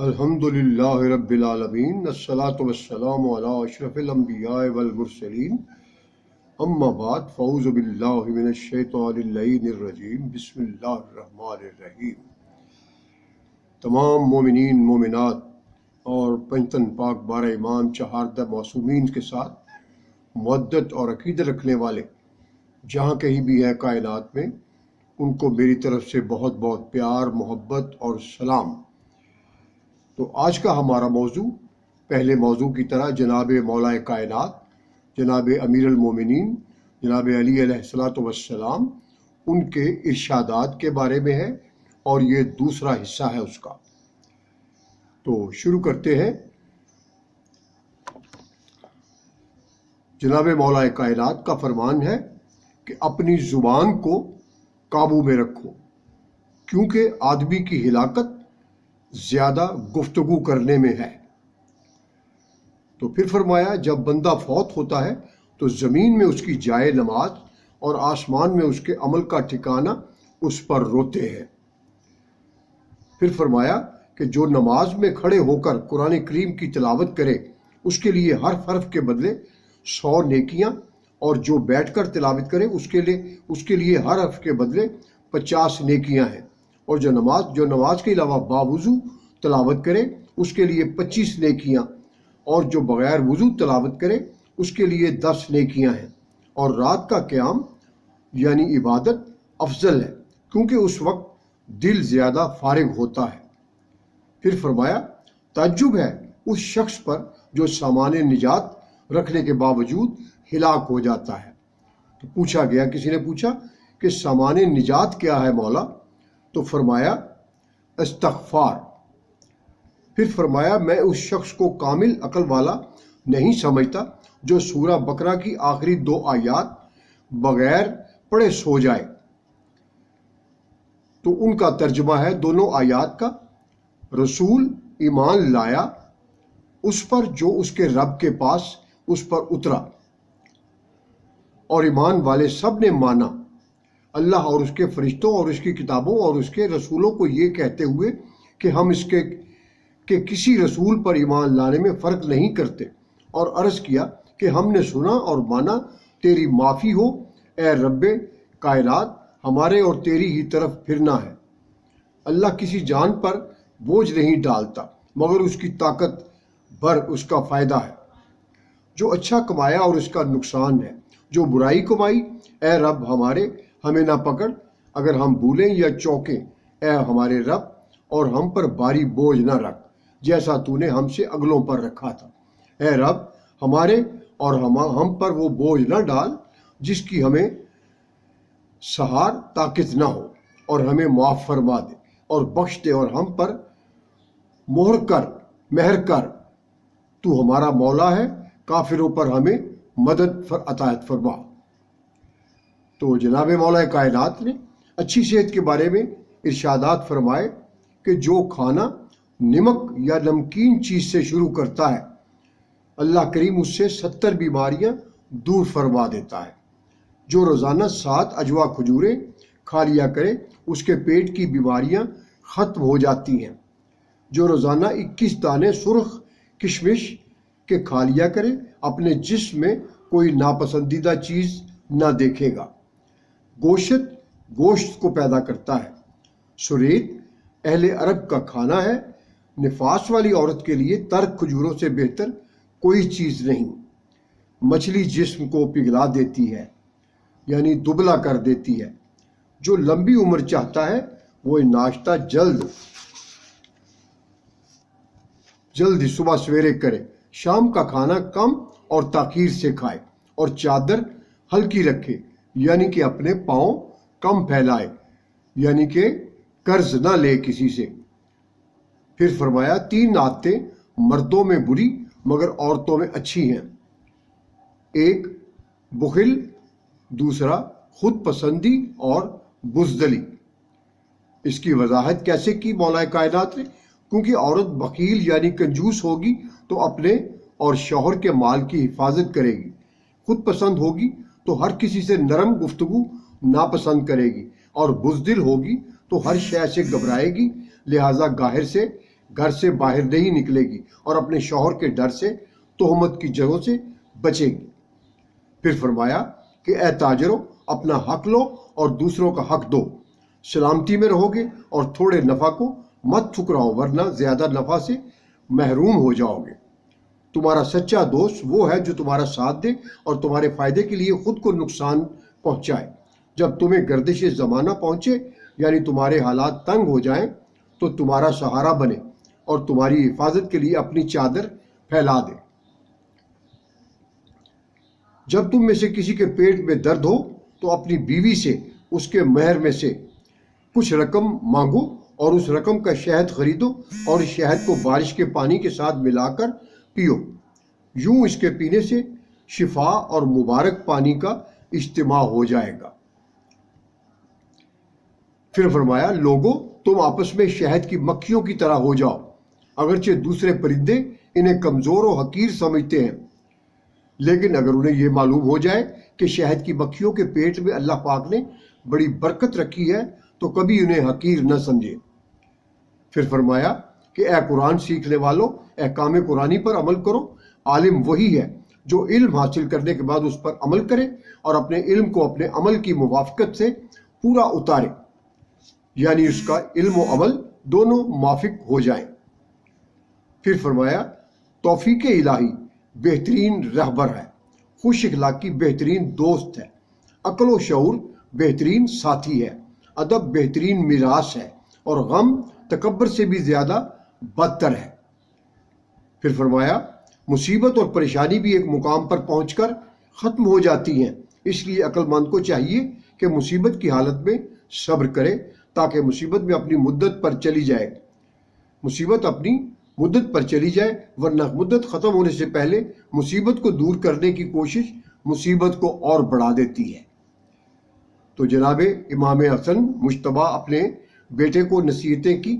الحمد للہ رب العالمین، الصلاۃ والسلام علی اشرف الانبیاء والمرسلین، اما بعد فاعوذ باللہ من الشیطان اللعین الرجیم، بسم اللہ الرحمن الرحیم۔ تمام مومنین مومنات اور پنجتن پاک بارہ امام چہاردہ معصومین کے ساتھ مودت اور عقیدت رکھنے والے جہاں کہیں بھی ہیں کائنات میں، ان کو میری طرف سے بہت بہت پیار، محبت اور سلام۔ تو آج کا ہمارا موضوع پہلے موضوع کی طرح جناب مولا کائنات، جناب امیر المومنین، جناب علی علیہ الصلوۃ والسلام، ان کے ارشادات کے بارے میں ہے، اور یہ دوسرا حصہ ہے اس کا۔ تو شروع کرتے ہیں۔ جناب مولا کائنات کا فرمان ہے کہ اپنی زبان کو قابو میں رکھو، کیونکہ آدمی کی ہلاکت زیادہ گفتگو کرنے میں ہے۔ تو پھر فرمایا جب بندہ فوت ہوتا ہے تو زمین میں اس کی جائے نماز اور آسمان میں اس کے عمل کا ٹھکانہ اس پر روتے ہیں۔ پھر فرمایا کہ جو نماز میں کھڑے ہو کر قرآن کریم کی تلاوت کرے اس کے لیے حرف حرف کے بدلے 100 نیکیاں، اور جو بیٹھ کر تلاوت کرے اس کے لیے ہر حرف کے بدلے 50 نیکیاں ہیں، اور جو نماز کے علاوہ باوضو تلاوت کرے اس کے لیے 25 نیکیاں، اور جو بغیر وضو تلاوت کرے اس کے لیے 10 نیکیاں ہیں۔ اور رات کا قیام یعنی عبادت افضل ہے، کیونکہ اس وقت دل زیادہ فارغ ہوتا ہے۔ پھر فرمایا تعجب ہے اس شخص پر جو سامان نجات رکھنے کے باوجود ہلاک ہو جاتا ہے۔ تو پوچھا گیا، کسی نے پوچھا کہ سامان نجات کیا ہے مولا؟ تو فرمایا استغفار۔ پھر فرمایا میں اس شخص کو کامل عقل والا نہیں سمجھتا جو سورہ بقرہ کی آخری 2 آیات بغیر پڑھے سو جائے۔ تو ان کا ترجمہ ہے دونوں آیات کا، رسول ایمان لایا اس پر جو اس کے رب کے پاس اس پر اترا، اور ایمان والے سب نے مانا اللہ اور اس کے فرشتوں اور اس کی کتابوں اور اس کے رسولوں کو، یہ کہتے ہوئے کہ ہم اس کے کسی رسول پر ایمان لانے میں فرق نہیں کرتے، اور عرض کیا کہ ہم نے سنا اور مانا، تیری معافی ہو اے رب کائنات، ہمارے اور تیری ہی طرف پھرنا ہے۔ اللہ کسی جان پر بوجھ نہیں ڈالتا مگر اس کی طاقت بھر اس کا فائدہ ہے۔ جو اچھا کمایا اور اس کا نقصان ہے، جو برائی کمائی اے رب ہمارے ہمیں نہ پکڑ، اگر ہم بھولیں یا چوکیں اے ہمارے رب، اور ہم پر بھاری بوجھ نہ رکھ جیسا تو نے ہم سے اگلوں پر رکھا تھا۔ اے رب ہمارے اور ہم پر وہ بوجھ نہ ڈال جس کی ہمیں سہار طاقت نہ ہو، اور ہمیں معاف فرما دے اور بخش دے، اور ہم پر مہر کر، تو ہمارا مولا ہے، کافروں پر ہمیں مدد عطایت فرما۔ تو جناب مولا کائنات نے اچھی صحت کے بارے میں ارشادات فرمائے کہ جو کھانا نمک یا نمکین چیز سے شروع کرتا ہے اللہ کریم اس سے 70 بیماریاں دور فرما دیتا ہے۔ جو روزانہ 7 اجوا کھجوریں کھا لیا کرے اس کے پیٹ کی بیماریاں ختم ہو جاتی ہیں۔ جو روزانہ 21 دانے سرخ کشمش کے کھا لیا کرے اپنے جسم میں کوئی ناپسندیدہ چیز نہ دیکھے گا۔ گوشت کو پیدا کرتا ہے۔ سرید اہل عرب کا کھانا ہے۔ نفاس والی عورت کے لیے ترک کھجوروں سے بہتر کوئی چیز نہیں۔ مچھلی جسم کو پگھلا دیتی ہے، یعنی دبلا کر دیتی ہے۔ جو لمبی عمر چاہتا ہے وہ ناشتہ جلد صبح سویرے کرے، شام کا کھانا کم اور تاخیر سے کھائے، اور چادر ہلکی رکھے، یعنی کہ اپنے پاؤں کم پھیلائے، یعنی کہ قرض نہ لے کسی سے۔ پھر فرمایا 3 عادتیں مردوں میں بری مگر عورتوں میں اچھی ہیں، ایک بخل، دوسرا خود پسندی اور بزدلی۔ اس کی وضاحت کیسے کی مولا کائنات نے؟ کیونکہ عورت بخیل یعنی کنجوس ہوگی تو اپنے اور شوہر کے مال کی حفاظت کرے گی، خود پسند ہوگی تو ہر کسی سے نرم گفتگو ناپسند کرے گی، اور بزدل ہوگی تو ہر شے سے گھبرائے گی، لہٰذا گاہر سے گھر سے باہر نہیں نکلے گی اور اپنے شوہر کے ڈر سے تہمت کی جگہوں سے بچے گی۔ پھر فرمایا کہ اے تاجروں، اپنا حق لو اور دوسروں کا حق دو، سلامتی میں رہو گے اور تھوڑے نفع کو مت ٹھکراؤ ورنہ زیادہ نفع سے محروم ہو جاؤ گے۔ تمہارا سچا دوست وہ ہے جو تمہارا ساتھ دے اور تمہارے فائدے کے لیے خود کو نقصان پہنچائے۔ جب تمہیں گردش زمانہ پہنچے یعنی تمہارے حالات تنگ ہو جائیں تو تمہارا سہارا بنے اور تمہاری حفاظت کے لیے اپنی چادر پھیلا دے۔ جب تم میں سے کسی کے پیٹ میں درد ہو تو اپنی بیوی سے اس کے مہر میں سے کچھ رقم مانگو اور اس رقم کا شہد خریدو اور اس شہد کو بارش کے پانی کے ساتھ ملا کر پیو، یوں اس کے پینے سے شفا اور مبارک پانی کا اجتماع ہو جائے گا۔ پھر فرمایا لوگو، تم آپس میں شہد کی مکھیوں کی طرح ہو جاؤ، اگرچہ دوسرے پرندے انہیں کمزور و حقیر سمجھتے ہیں، لیکن اگر انہیں یہ معلوم ہو جائے کہ شہد کی مکھیوں کے پیٹ میں اللہ پاک نے بڑی برکت رکھی ہے تو کبھی انہیں حقیر نہ سمجھے۔ پھر فرمایا کہ اے قرآن سیکھنے والو، احکام قرآنی پر عمل کرو۔ عالم وہی ہے جو علم حاصل کرنے کے بعد اس پر عمل کرے اور اپنے علم کو اپنے عمل کی موافقت سے پورا اتارے، یعنی اس کا علم و عمل دونوں موافق ہو جائیں۔ پھر فرمایا توفیق الہی بہترین رہبر ہے، خوش اخلاقی بہترین دوست ہے، عقل و شعور بہترین ساتھی ہے، ادب بہترین میراث ہے اور غم تکبر سے بھی زیادہ بدتر ہے۔ پھر فرمایا مصیبت اور پریشانی بھی ایک مقام پر پہنچ کر ختم ہو جاتی ہیں، اس لیے عقل مند کو چاہیے کہ مصیبت کی حالت میں صبر کرے تاکہ مصیبت میں اپنی مدت پر چلی جائے، مصیبت اپنی مدت پر چلی جائے، ورنہ مدت ختم ہونے سے پہلے مصیبت کو دور کرنے کی کوشش مصیبت کو اور بڑھا دیتی ہے۔ تو جناب امام حسن مجتبیٰ اپنے بیٹے کو نصیحتیں کی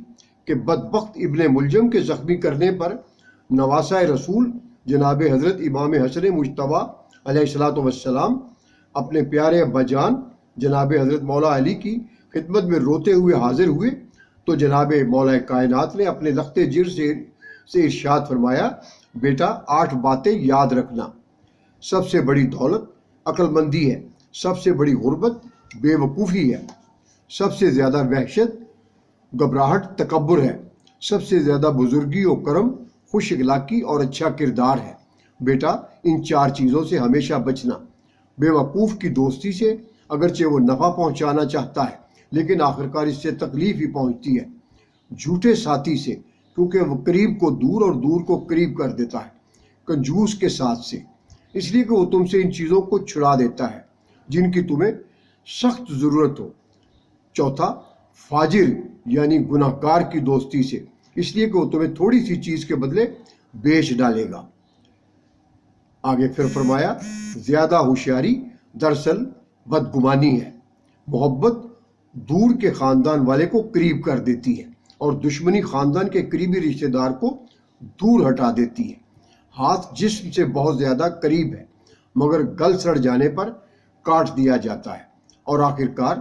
کہ بدبخت ابن ملجم کے زخمی کرنے پر نواسہ رسول جناب حضرت امام حسن مجتبیٰ علیہ السلام اپنے پیارے ابا جان جناب حضرت مولا علی کی خدمت میں روتے ہوئے حاضر ہوئے تو جناب مولا کائنات نے اپنے لخت جگر سے ارشاد فرمایا، بیٹا 8 باتیں یاد رکھنا۔ سب سے بڑی دولت عقل مندی ہے، سب سے بڑی غربت بے وقوفی ہے، سب سے زیادہ وحشت گھبراہٹ تکبر ہے، سب سے زیادہ بزرگی و کرم خوش اخلاقی اور اچھا کردار ہے۔ بیٹا ان 4 چیزوں سے ہمیشہ بچنا۔ بے وقوف کی دوستی سے اگرچہ وہ نفع پہنچانا چاہتا ہے لیکن آخرکار اس سے تکلیف ہی پہنچتی ہے۔ جھوٹے ساتھی سے، کیونکہ وہ قریب کو دور اور دور کو قریب کر دیتا ہے۔ کنجوس کے ساتھ سے، اس لیے کہ وہ تم سے ان چیزوں کو چھڑا دیتا ہے جن کی تمہیں سخت ضرورت ہو۔ چوتھا فاجر یعنی گناہ گار کی دوستی سے، اس لیے کہ وہ تمہیں تھوڑی سی چیز کے بدلے بیچ ڈالے گا۔ آگے پھر فرمایا زیادہ ہوشیاری دراصل بدگمانی ہے، محبت دور کے خاندان والے کو قریب کر دیتی ہے اور دشمنی خاندان کے قریبی رشتہ دار کو دور ہٹا دیتی ہے۔ ہاتھ جسم سے بہت زیادہ قریب ہے مگر گل سڑ جانے پر کاٹ دیا جاتا ہے اور آخرکار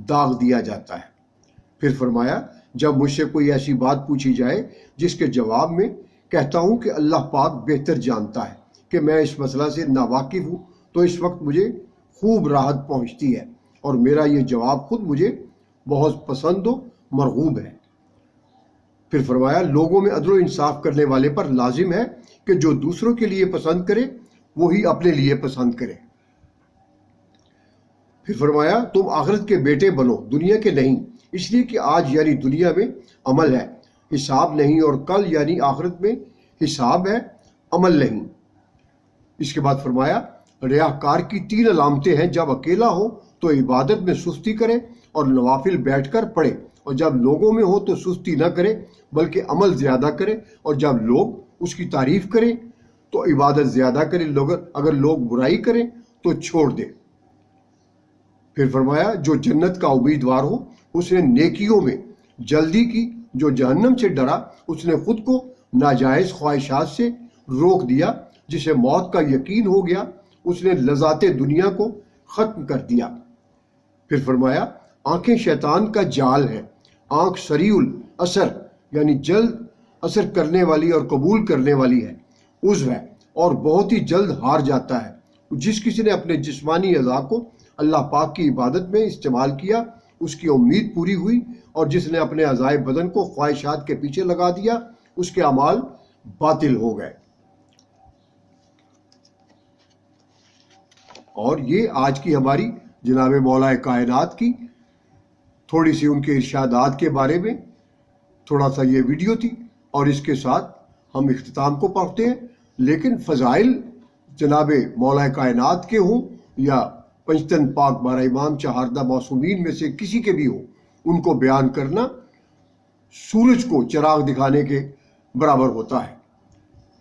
داغ دیا جاتا ہے۔ پھر فرمایا جب مجھ سے کوئی ایسی بات پوچھی جائے جس کے جواب میں کہتا ہوں کہ اللہ پاک بہتر جانتا ہے کہ میں اس مسئلہ سے ناواقف ہوں تو اس وقت مجھے خوب راحت پہنچتی ہے اور میرا یہ جواب خود مجھے بہت پسند و مرغوب ہے۔ پھر فرمایا لوگوں میں عدل و انصاف کرنے والے پر لازم ہے کہ جو دوسروں کے لیے پسند کرے وہی اپنے لیے پسند کرے۔ پھر فرمایا تم آخرت کے بیٹے بنو، دنیا کے نہیں، اس لیے کہ آج یعنی دنیا میں عمل ہے، حساب نہیں، اور کل یعنی آخرت میں حساب ہے، عمل نہیں۔ اس کے بعد فرمایا ریاکار کی 3 علامتیں ہیں، جب اکیلا ہو تو عبادت میں سستی کرے اور نوافل بیٹھ کر پڑھے، اور جب لوگوں میں ہو تو سستی نہ کرے بلکہ عمل زیادہ کرے، اور جب لوگ اس کی تعریف کریں تو عبادت زیادہ کرے، اگر لوگ برائی کریں تو چھوڑ دے۔ پھر فرمایا جو جنت کا امیدوار ہو اس نے نیکیوں میں جلدی کی، جو جہنم سے ڈرا اس نے خود کو ناجائز خواہشات سے روک دیا، جسے موت کا یقین ہو گیا اس نے لذات دنیا کو ختم کر دیا۔ پھر فرمایا آنکھیں شیطان کا جال ہے، آنکھ سریع الاثر یعنی جلد اثر کرنے والی اور قبول کرنے والی ہے، عضو ہے، اور بہت ہی جلد ہار جاتا ہے۔ جس کسی نے اپنے جسمانی اعضاء کو اللہ پاک کی عبادت میں استعمال کیا، اس کی امید پوری ہوئی، اور جس نے اپنے اعضائے بدن کو خواہشات کے پیچھے لگا دیا، اس کے اعمال باطل ہو گئے۔ اور یہ آج کی ہماری جناب مولا کائنات کی تھوڑی سی ان کے ارشادات کے بارے میں تھوڑا سا یہ ویڈیو تھی، اور اس کے ساتھ ہم اختتام کو پڑھتے ہیں۔ لیکن فضائل جناب مولا کائنات کے ہوں یا پنجتن پاک بارہ امام چہاردہ معصومین میں سے کسی کے بھی ہوں، ان کو بیان کرنا سورج کو چراغ دکھانے کے برابر ہوتا ہے۔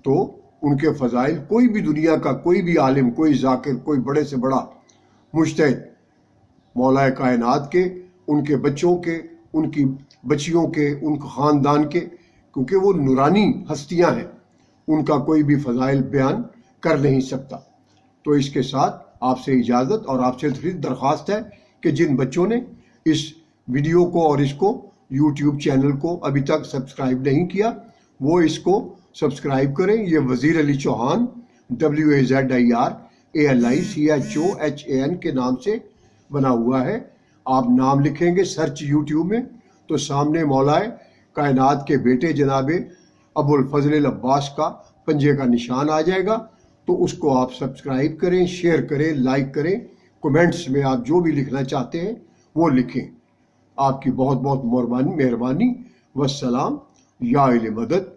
تو ان کے فضائل کوئی بھی دنیا کا کوئی بھی عالم، کوئی ذاکر، کوئی بڑے سے بڑا مجتہد مولا کائنات کے، ان کے بچوں کے، ان کی بچیوں کے، ان کے خاندان کے، کیونکہ وہ نورانی ہستیاں ہیں، ان کا کوئی بھی فضائل بیان کر نہیں سکتا۔ تو اس کے ساتھ آپ سے اجازت اور آپ سے درخواست ہے کہ جن بچوں نے اس ویڈیو کو اور اس کو یوٹیوب چینل کو ابھی تک سبسکرائب نہیں کیا، وہ اس کو سبسکرائب کریں۔ یہ وزیر علی چوہان WAZIRALICHOHAN کے نام سے بنا ہوا ہے۔ آپ نام لکھیں گے سرچ یوٹیوب میں تو سامنے مولا کائنات کے بیٹے جناب ابو الفضل العباس کا پنجے کا نشان آ جائے گا، تو اس کو آپ سبسکرائب کریں، شیئر کریں، لائک کریں، کومنٹس میں آپ جو بھی لکھنا چاہتے ہیں وہ لکھیں۔ آپ کی بہت بہت مہربانی۔ والسلام یا اہل مدد۔